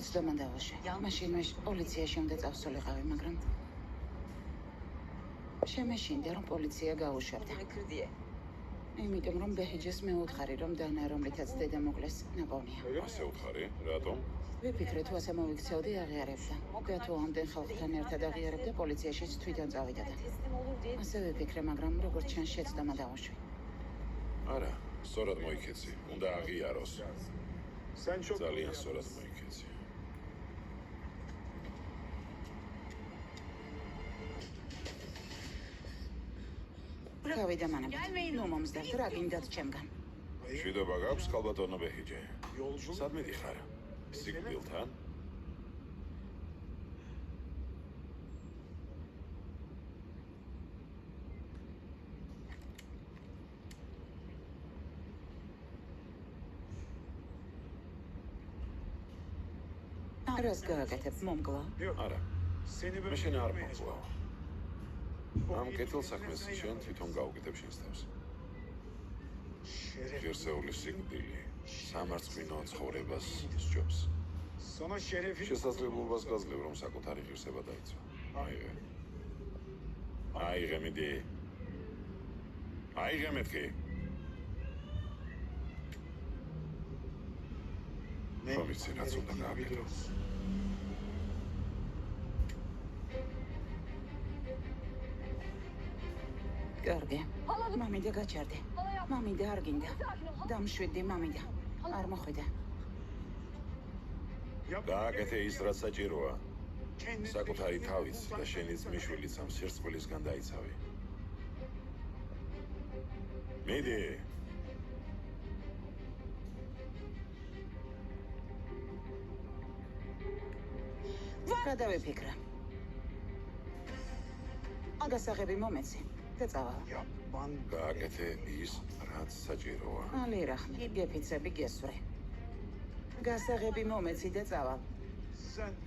ცდომა დავაშე. მაშინ პოლიციაში უნდა წავსულიყავი, მაგრამ შემეშინდა, რომ პოლიცია გაუშვებდა. იმიტომ რომ ბეჰიჯეს მეუთხარი, რომ დანა, რომლითაც დედა მოკლეს, ნაპოვნია. ასე უთხარი? რატომ? ვიფიქრე, თუ ასე მოვიქცევდი, აღიარებდა. და თუ ამდენ ხალხთან ერთად აღიარებდა, პოლიციაშიც თვითონ წავიდოდა. ასე ვიფიქრე, მაგრამ როგორც ჩანს, შეცდომა დავაშვი. არა, სწორად მოიქეცი. უნდა აღიაროს. ძალიან სწორად მოიქეცი. გავიდა მანამდე. ნუ მომსდევთ, რა გინდათ ჩემგან. მშვიდობა გაქვს, ქალბატონო ბეჰიჯე. სად მიდიხარ? სიკვდილთან? რას გააკეთებ, მომგლა? არა. მე შენ არ მომკლავ. ამ კეთილსაქმეს შენ თვითონ გაუკეთებ შენს თავს. ღირსეული სიკვდილი სამარცხვინო ცხოვრებას სჯობს. შესაძლებლობას გაძლევ, რომ საკუთარი ღირსება დაიცვა. აიღე მიდი. აიღე მეთქი. რომ იცი, რაც უნდა გააკეთო. კარგი. მამიდა გაჩერდი. მამიდა არ გინდა. დამშვიდი მამიდა. არ მოხვიდა. გააკეთე ის, რაც საჭიროა. საკუთარი თავის და შენი ძმისშვილიც ამ სირწყვილისგან დაიცავი. მიდი. გადავიფიქრე. გასაღები მომეცი. წავალ. გააკეთე ის, რაც საჭიროა. ალირახმი, გეფიცები გესვრე. გასაღები მომეცი და წავალ.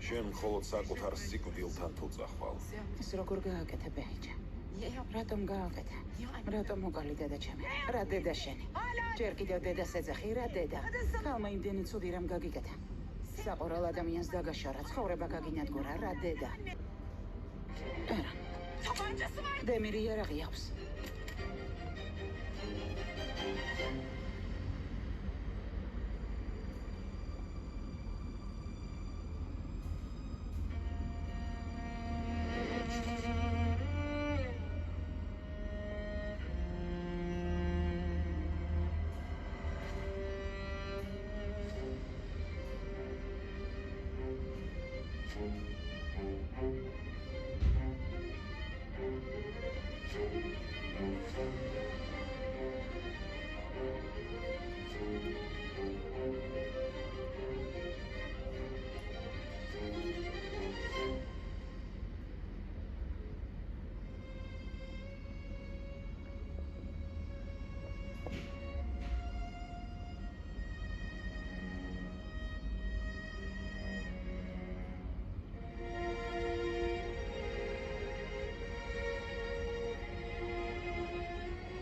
შენ მხოლოდ საკუთარ სიკვდილთან თუ წახვალ. ის როგორ გააკეთე, ბეჰიჯე? რატომ გააკეთე? რატომ მოკალი დედა ჩემი? რა დედა შენი? ჯერ კიდევ დედას ეძახი, რა დედა? ხალმა იმდენი ცუდი რამ გაგიკეთა. საყოველო ადამიანს დაგაშორა, ცხოვრება გაგინადგურა, რა დედა? არა. დემირი იარაღი აქვს. Thank you.